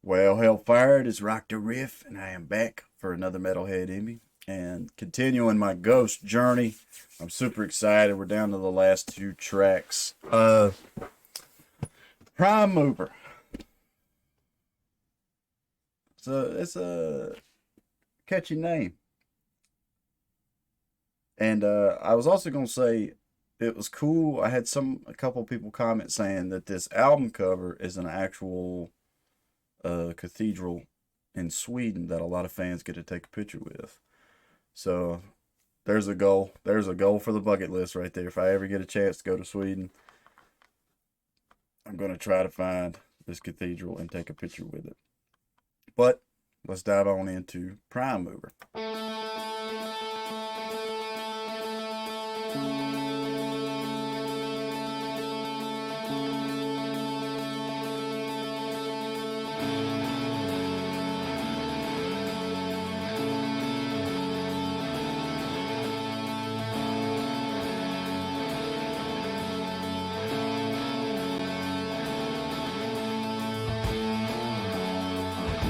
Well, Hellfire, it is Rock the Riff, and I am back for another Metalhead Envy and continuing my ghost journey. I'm super excited. We're down to the last two tracks. Prime Mover. It's a catchy name. And I was also gonna say it was cool. I had a couple people comment saying that this album cover is an actual cathedral in Sweden that a lot of fans get to take a picture with. So there's a goal. There's a goal for the bucket list right there. If I ever get a chance to go to Sweden, I'm going to try to find this cathedral and take a picture with it. But let's dive on into Prime Mover.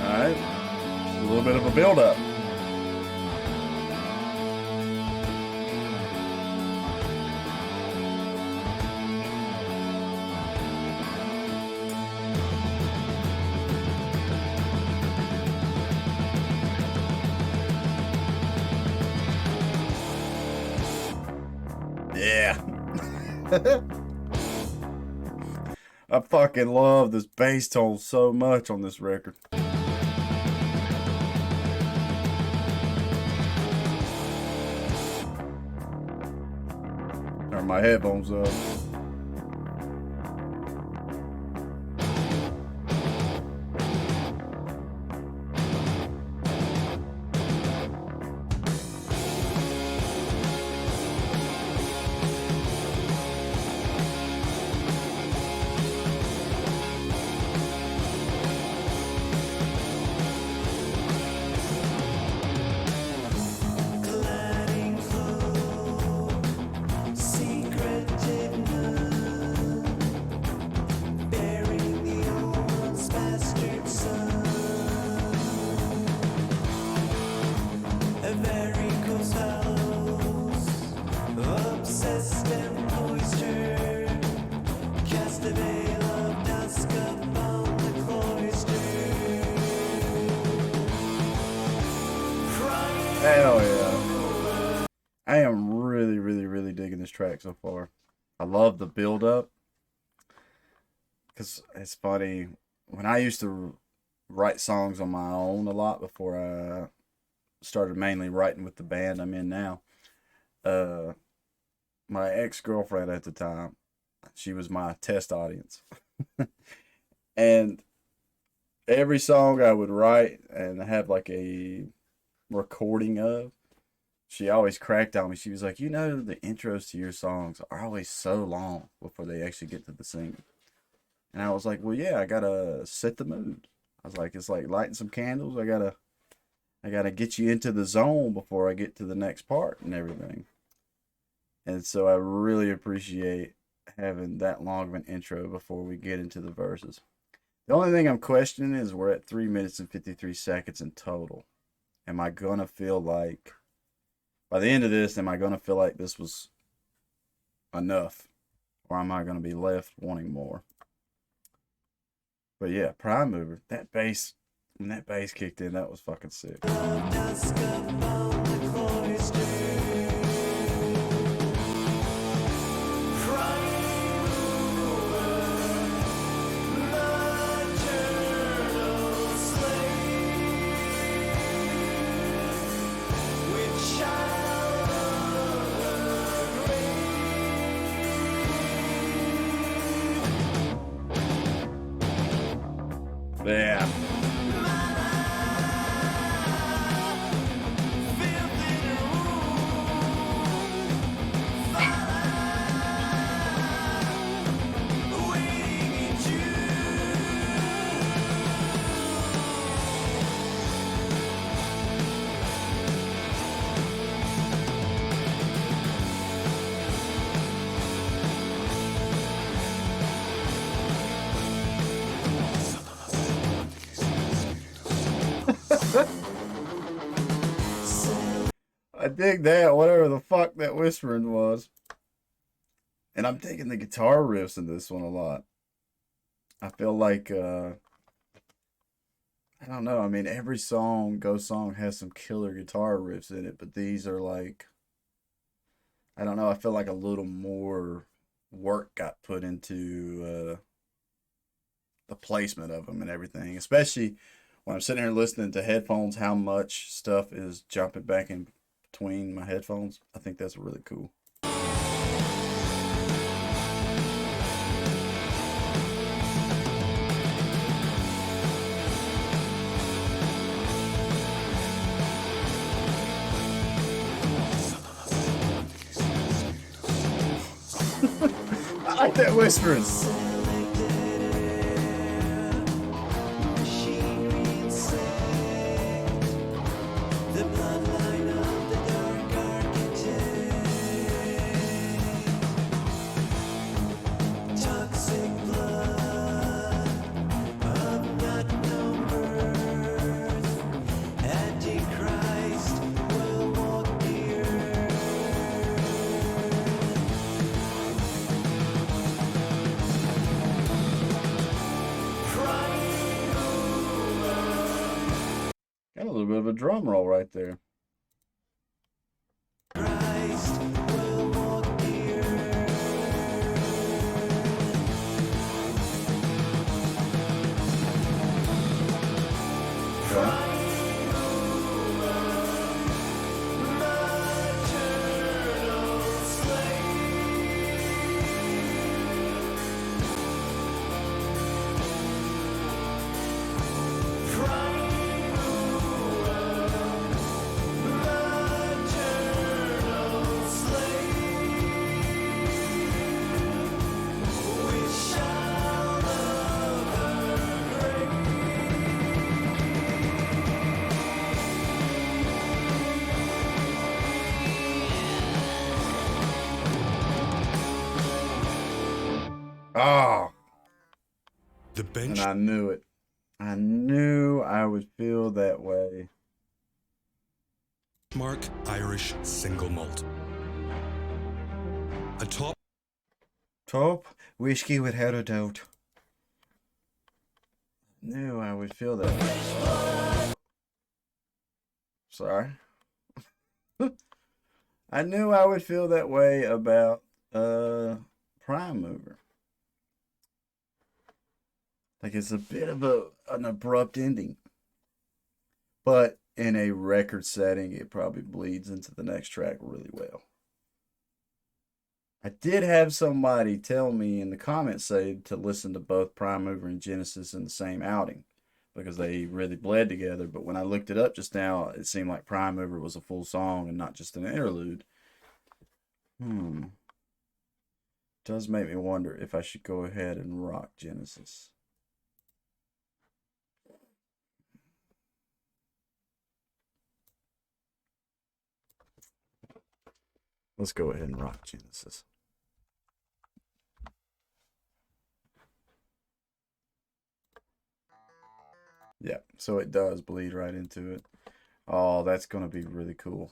Alright, a little bit of a build-up. Yeah. I fucking love this bass tone so much on this record. Turn my headphones up. Hell yeah. I am really digging this track so far. I love the build up. Because it's funny. When I used to write songs on my own a lot before I started mainly writing with the band I'm in now, uh, my ex girlfriend at the time, she was my test audience. And every song I would write and have like a recording of, she always cracked on me. She was like, the intros to your songs are always so long before they actually get to the singing. And I was like, well, yeah, I gotta set the mood. I was like, it's like lighting some candles. I gotta get you into the zone before I get to the next part and everything. And so I really appreciate having that long of an intro before we get into the verses. The only thing I'm questioning is we're at 3 minutes and 53 seconds in total. Am I gonna feel like, by the end of this, am I gonna feel like this was enough? Or am I gonna be left wanting more? But yeah, Prime Mover, that bass, when that bass kicked in, that was fucking sick. Yeah. I dig that, whatever the fuck that whispering was. And I'm digging the guitar riffs in this one a lot. I feel like I don't know. I mean, every song, Ghost song, has some killer guitar riffs in it, but these are like, I don't know. I feel like a little more work got put into the placement of them and everything. Especially when I'm sitting here listening to headphones, how much stuff is jumping back in between my headphones. I think that's really cool. I like that whispering. Got a little bit of a drum roll right there. Okay. Oh, The and bench I knew it. I knew I would feel that way. mark Irish single malt. A top Top whiskey without a doubt. Knew I would feel that way. Sorry. I knew I would feel that way about Prime Mover. Like it's a bit of an abrupt ending. But in a record setting, it probably bleeds into the next track really well. I did have somebody tell me in the comments say to listen to both Prime Mover and Genesis in the same outing because they really bled together. But when I looked it up just now, it seemed like Prime Mover was a full song and not just an interlude. Does make me wonder if I should go ahead and rock Genesis. Let's go ahead and rock Genesis. Yeah, so it does bleed right into it. Oh, that's going to be really cool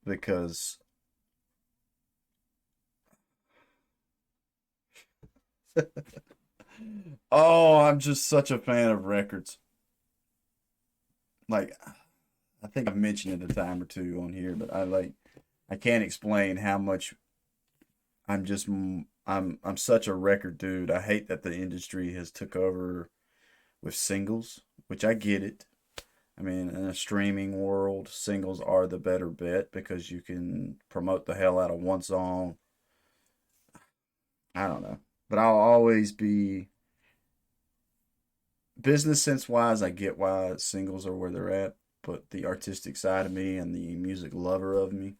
because oh, I'm just such a fan of records. Like I think I've mentioned it a time or two on here, but I can't explain how much I'm such a record dude. I hate that the industry has took over with singles, which I get it. I mean, in a streaming world, singles are the better bet because you can promote the hell out of one song. I don't know. But I'll always be business sense wise, I get why singles are where they're at, but the artistic side of me and the music lover of me,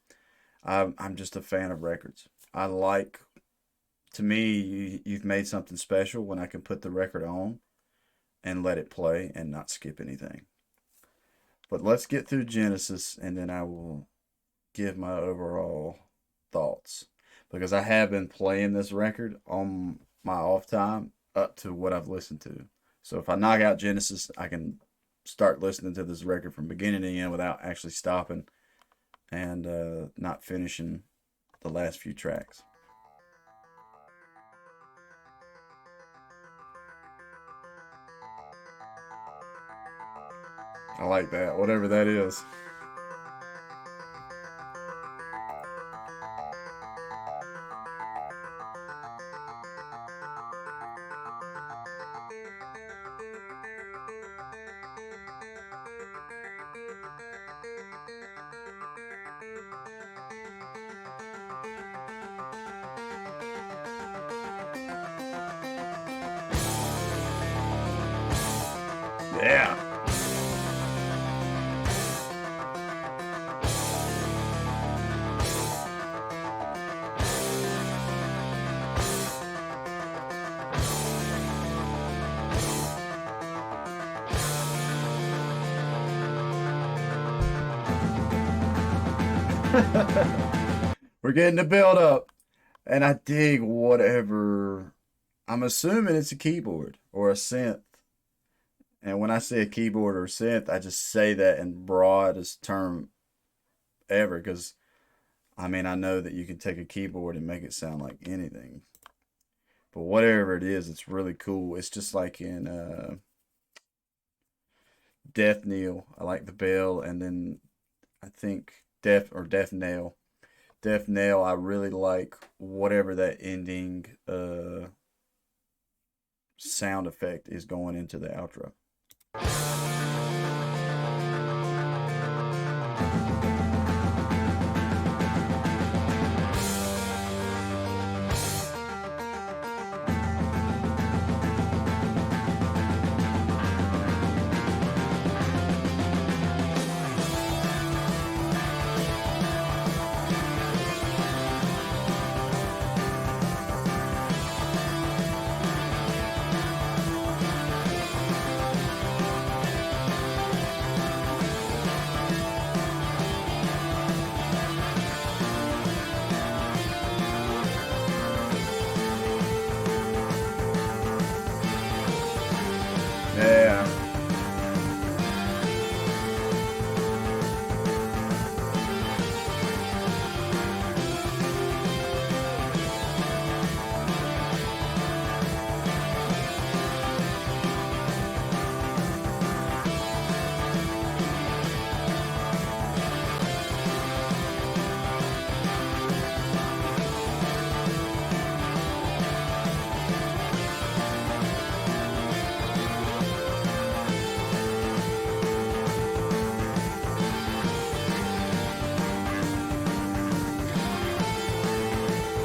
I'm just a fan of records. I like, to me, you've made something special when I can put the record on and let it play and not skip anything. But let's get through Genesis and then I will give my overall thoughts because I have been playing this record on my off time up to what I've listened to. So if I knock out Genesis, I can start listening to this record from beginning to end without actually stopping and not finishing the last few tracks. I like that, whatever that is. Yeah. We're getting the build up. And I dig whatever. I'm assuming it's a keyboard or a synth. And when I say a keyboard or a synth, I just say that in broadest term ever because I mean, I know that you can take a keyboard and make it sound like anything. But whatever it is, it's really cool. It's just like in Death Kneel. I like the bell, and then I think Death Nail. Death Nail, I really like whatever that ending sound effect is going into the outro. Yeah.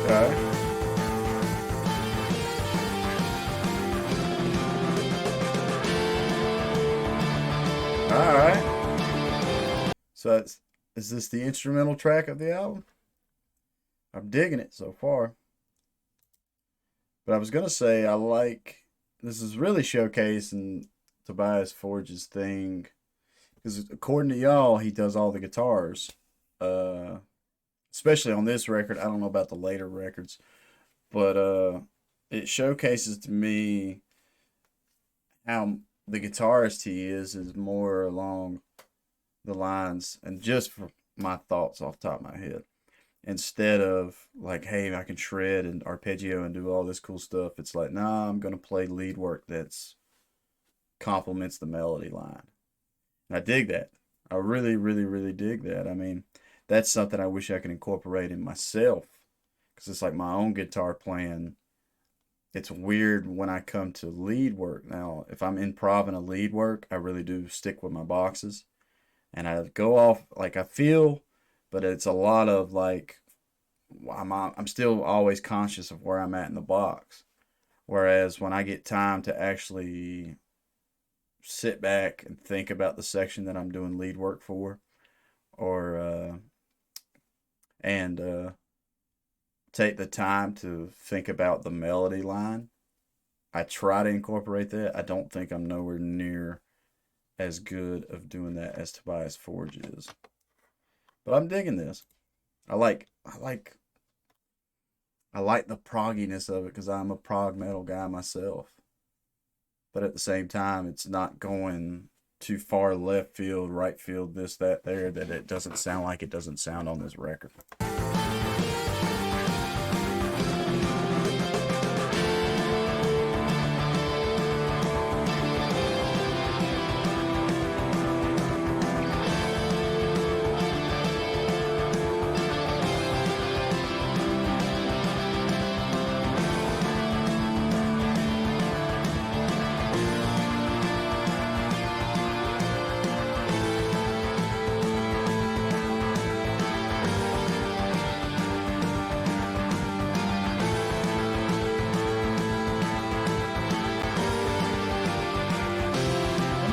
Okay. All right. So is this the instrumental track of the album? I'm digging it so far. But I was gonna say I like this is really showcasing Tobias Forge's thing because according to y'all, he does all the guitars. Uh, Especially on this record. I don't know about the later records, but it showcases to me how the guitarist he is more along the lines and just for my thoughts off the top of my head instead of like, hey, I can shred and arpeggio and do all this cool stuff. It's like, nah, I'm gonna play lead work that's complements the melody line. And I dig that. I really, really, really dig that. I mean, that's something I wish I could incorporate in myself because it's like my own guitar playing. It's weird when I come to lead work. Now, if I'm improv a lead work, I really do stick with my boxes and I go off like I feel, but it's a lot of like I'm still always conscious of where I'm at in the box. Whereas when I get time to actually sit back and think about the section that I'm doing lead work for, or and take the time to think about the melody line, I try to incorporate that. I don't think I'm nowhere near as good of doing that as Tobias Forge is, but I'm digging this. I like I like the progginess of it because I'm a prog metal guy myself. But at the same time, it's not going. too far left field, right field, this, that, there, that it doesn't sound like it doesn't sound on this record.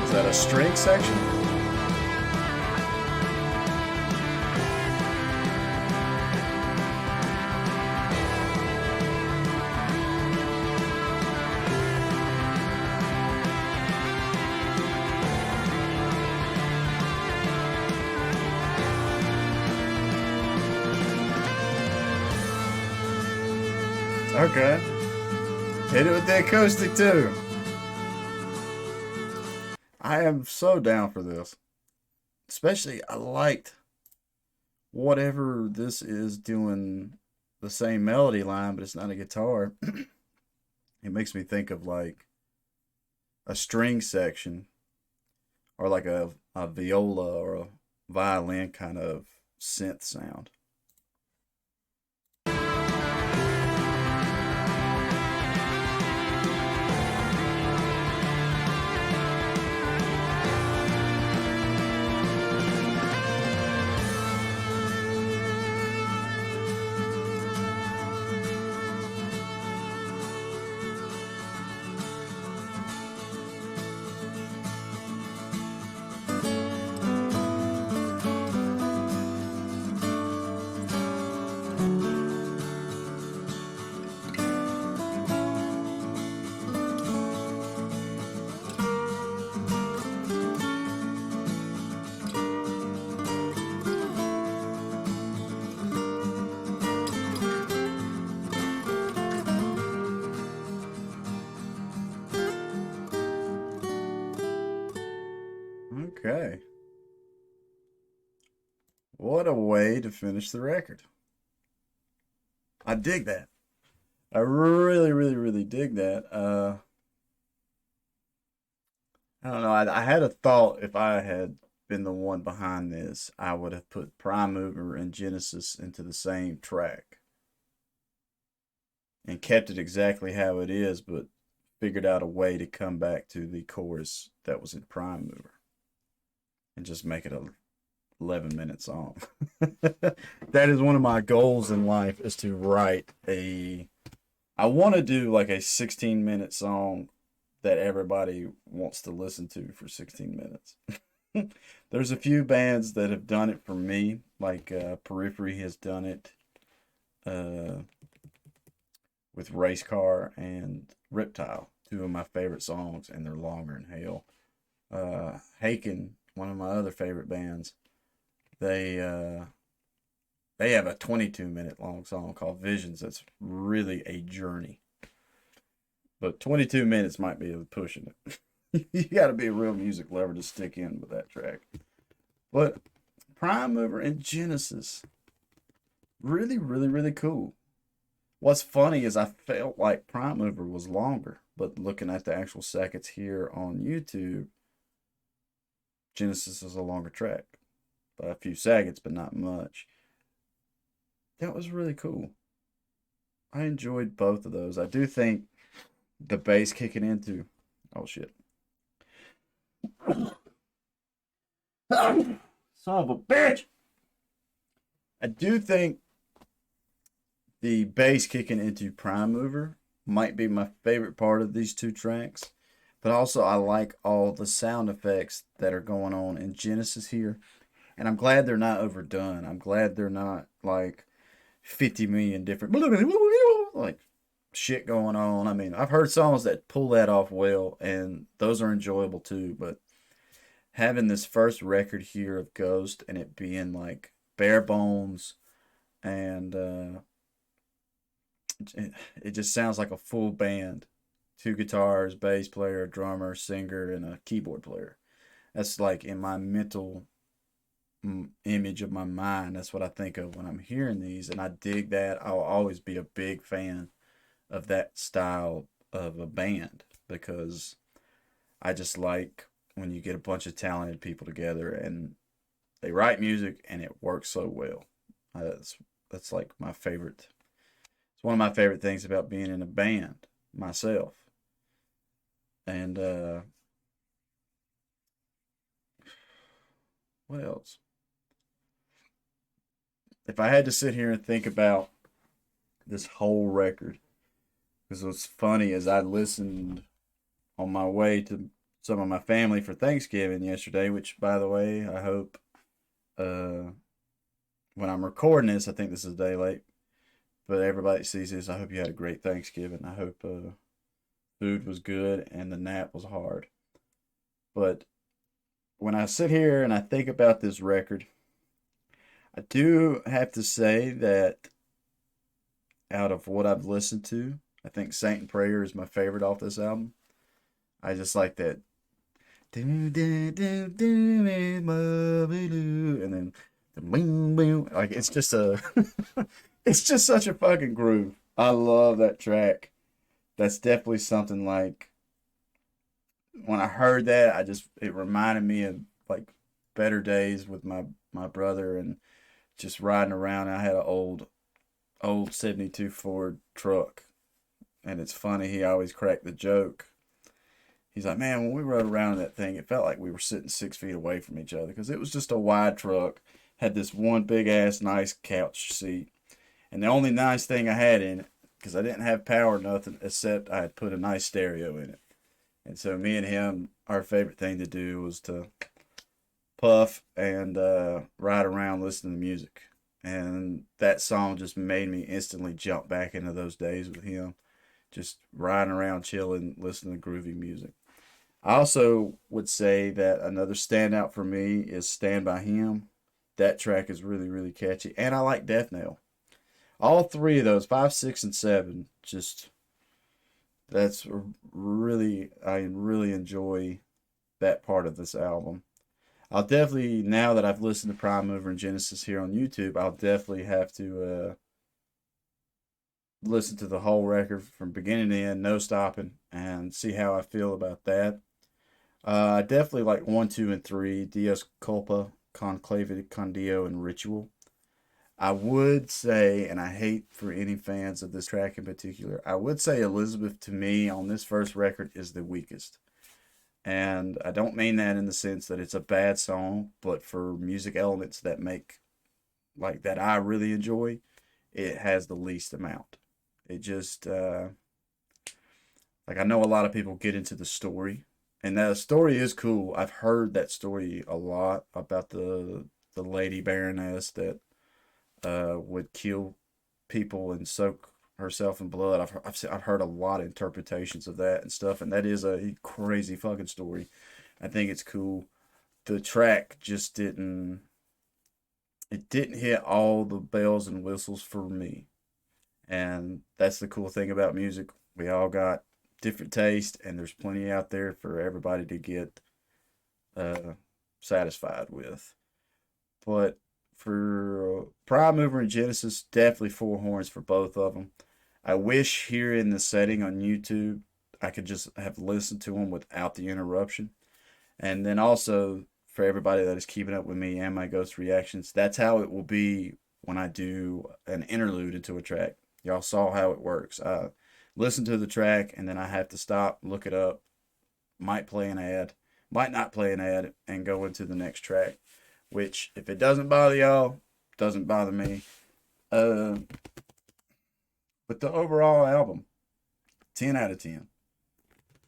Is that a string section? Okay. Hit it with the acoustic too. I am so down for this. Especially, I liked whatever this is doing the same melody line, but it's not a guitar. It makes me think of like a string section or like a viola or a violin kind of synth sound. Okay. What a way to finish the record. I dig that. I really, really, really dig that. I don't know. I had a thought if I had been the one behind this, I would have put Prime Mover and Genesis into the same track and kept it exactly how it is, but figured out a way to come back to the chorus that was in Prime Mover and just make it a 11-minute song. That is one of my goals in life is to write a I want to do like a 16-minute song that everybody wants to listen to for 16 minutes. There's a few bands that have done it for me, like Periphery has done it uh, with Race Car and Riptile, two of my favorite songs, and they're longer than hell. Haken, one of my other favorite bands, they uh, they have a 22-minute long song called Visions that's really a journey. But 22 minutes might be pushing it. You got to be a real music lover to stick in with that track. But Prime Mover and Genesis, really, really, really cool. What's funny is I felt like Prime Mover was longer, but looking at the actual seconds here on YouTube, Genesis is a longer track by a few seconds, but not much. That was really cool. I enjoyed both of those. I do think the bass kicking into, oh shit, son of a bitch. I do think the bass kicking into Prime Mover might be my favorite part of these two tracks. But also, I like all the sound effects that are going on in Genesis here. And I'm glad they're not overdone. I'm glad they're not like 50 million different, like shit going on. I mean, I've heard songs that pull that off well, and those are enjoyable too. But having this first record here of Ghost and it being like bare bones and it just sounds like a full band, two guitars, bass player, drummer, singer, and a keyboard player. That's like in my mental image of my mind. That's what I think of when I'm hearing these, and I dig that. I'll always be a big fan of that style of a band because I just like when you get a bunch of talented people together and they write music and it works so well. That's like my favorite. It's one of my favorite things about being in a band myself. And what else? If I had to sit here and think about this whole record, because what's funny is I listened on my way to some of my family for Thanksgiving yesterday, which, by the way, I hope uh, when I'm recording this, I think this is a day late, but everybody sees this. I hope you had a great Thanksgiving. I hope food was good and the nap was hard. But when I sit here and I think about this record, I do have to say that out of what I've listened to, I think Saint and Prayer is my favorite off this album. I just like that. And then the boom boom. Like it's just a it's just such a fucking groove. I love that track. That's definitely something like when I heard that, I just it reminded me of like better days with my brother and just riding around. I had an old 72 Ford truck, and it's funny he always cracked the joke. He's like, man, when we rode around in that thing, it felt like we were sitting 6 feet away from each other because it was just a wide truck, had this one big ass nice couch seat, and the only nice thing I had in it, because I didn't have power or nothing except I had put a nice stereo in it. And so me and him, our favorite thing to do was to puff and ride around listening to music. And that song just made me instantly jump back into those days with him, just riding around, chilling, listening to groovy music. I also would say that another standout for me is Stand By Him. That track is really, really catchy. And I like Death Nail. All three of those, 5, 6, and 7, just that's really, I really enjoy that part of this album. I'll definitely, now that I've listened to Prime Mover and Genesis here on YouTube, I'll definitely have to listen to the whole record from beginning to end, no stopping, and see how I feel about that. I definitely like 1, 2, and 3, Dios Culpa, Conclave Con Dio, and Ritual. I would say, and I hate for any fans of this track in particular, I would say Elizabeth to me on this first record is the weakest. And I don't mean that in the sense that it's a bad song, but for music elements that make, like, that I really enjoy, it has the least amount. It just, like, I know a lot of people get into the story, and that story is cool. I've heard that story a lot about the lady baroness that would kill people and soak herself in blood. I've heard a lot of interpretations of that and stuff, and that is a crazy fucking story. I think it's cool. The track just didn't. It didn't hit all the bells and whistles for me, and that's the cool thing about music. We all got different taste, and there's plenty out there for everybody to get uh, satisfied with. But for Prime Mover and Genesis, definitely four horns for both of them. I wish here in the setting on YouTube, I could just have listened to them without the interruption. And then also for everybody that is keeping up with me and my ghost reactions, that's how it will be when I do an interlude into a track. Y'all saw how it works. I listen to the track and then I have to stop, look it up, might play an ad, might not play an ad, and go into the next track. Which, if it doesn't bother y'all, doesn't bother me. Uh, but the overall album, 10 out of 10.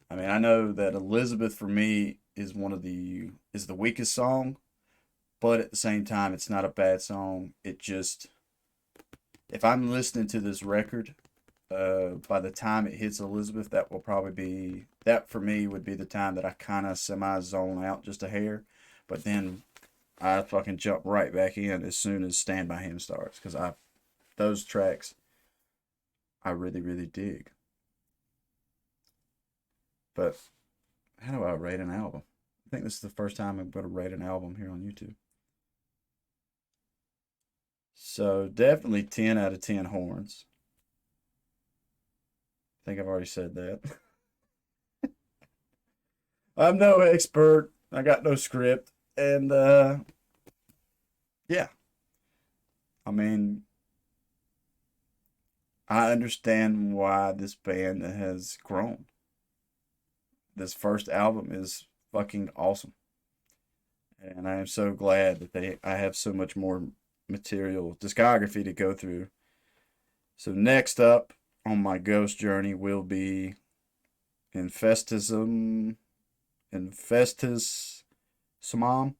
I mean, I know that Elizabeth for me is the weakest song, but at the same time, it's not a bad song. It just, if I'm listening to this record, by the time it hits Elizabeth, that will probably be that for me would be the time that I kind of semi zone out just a hair. But then I fucking jump right back in as soon as Stand By Him starts because I those tracks I really really dig. But how do I rate an album? I think this is the first time I'm going to rate an album here on YouTube. So definitely 10 out of 10 horns. I think I've already said that. I'm no expert. I got no script. And yeah, I mean, I understand why this band has grown. This first album is fucking awesome. And I am so glad that I have so much more material discography to go through. So next up on my ghost journey will be Infestism Infestus Samam.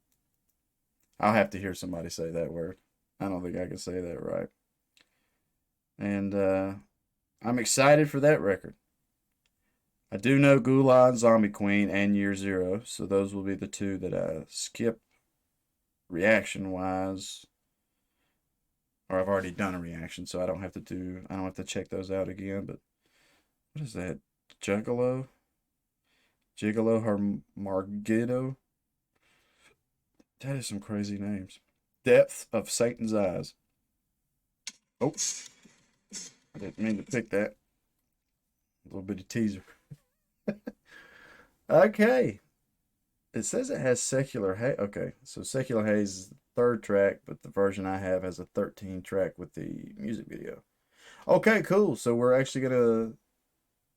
I'll have to hear somebody say that word. I don't think I can say that right. And I'm excited for that record. I do know Gulan, Zombie Queen, and Year Zero, so those will be the two that I skip reaction wise. Or I've already done a reaction, so I don't have to check those out again. But what is that? Juggalo? Gigolo Margido? That is some crazy names. Depth of Satan's Eyes. Oh, I didn't mean to pick that. A little bit of teaser. Okay. It says it has Secular Haze. Okay, so Secular Haze is the third track, but the version I have has a 13 track with the music video. Okay, cool. So we're actually gonna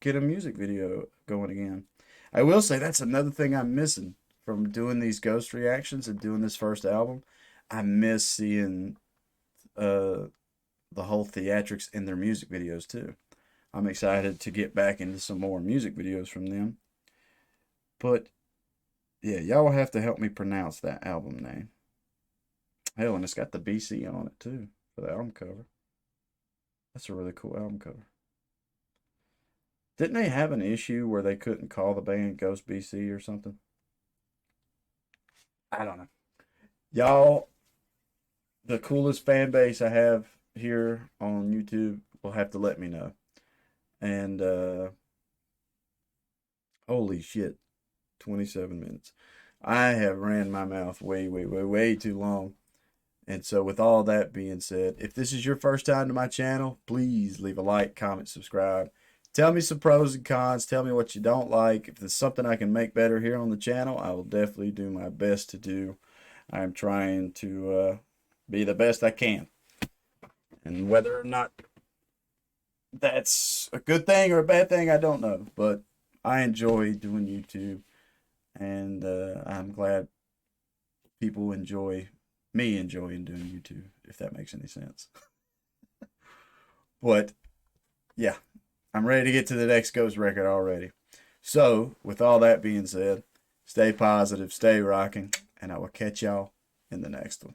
get a music video going again. I will say that's another thing I'm missing from doing these ghost reactions and doing this first album. I miss seeing uh the whole theatrics in their music videos too. I'm excited to get back into some more music videos from them. But yeah, y'all will have to help me pronounce that album name. Hell, and it's got the BC on it too for the album cover. That's a really cool album cover. Didn't they have an issue where they couldn't call the band Ghost BC or something? I don't know. Y'all, the coolest fan base I have here on YouTube will have to let me know. And holy shit, 27 minutes. I have ran my mouth way, way, way, way too long. And so, with all that being said, if this is your first time to my channel, please leave a like, comment, subscribe. Tell me some pros and cons. Tell me what you don't like. If there's something I can make better here on the channel, I will definitely do my best to do. I'm trying to be the best I can. And whether or not that's a good thing or a bad thing, I don't know. But I enjoy doing YouTube. And I'm glad people enjoy me enjoying doing YouTube, if that makes any sense. But yeah, I'm ready to get to the next Ghost record already. So, with all that being said, stay positive, stay rocking, and I will catch y'all in the next one.